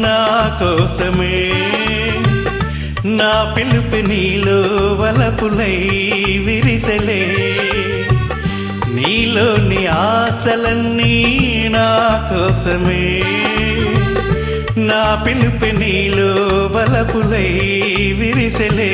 నా కోసమే నా పిలుపు నీలో వలపులై విరిసెలే నీలోని ఆశలన్నీ నా కోసమే నా పిలుపు నీలో వలపులై విరిసెలే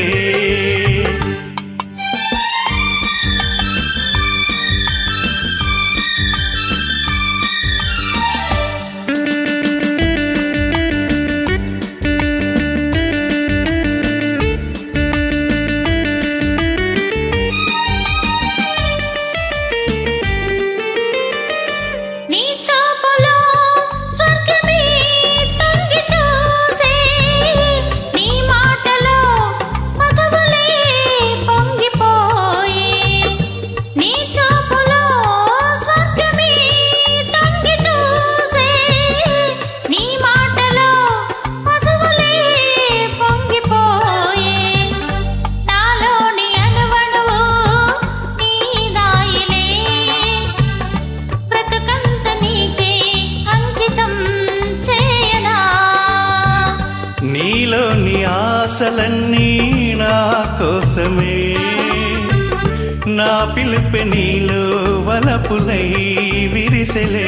నీలోని ఆశలన్నీ నా కోసమే నా పిలుపు నీలో వలపులై విరిసెలే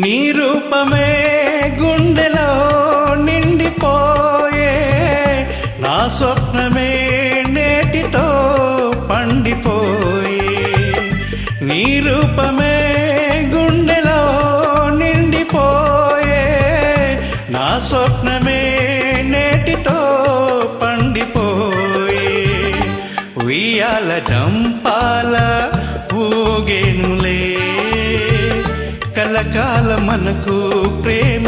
నీ రూపమే గుండెలో నిండిపోయే నా స్వప్నమే నేటితో పండిపోయే నీ రూపమే గుండెలో నిండిపోయే నా స్వప్నమే నేటితో పండిపోయే ఉయ్యాల జంపాల ఊగేనులే కలకాల మనకు ప్రేమ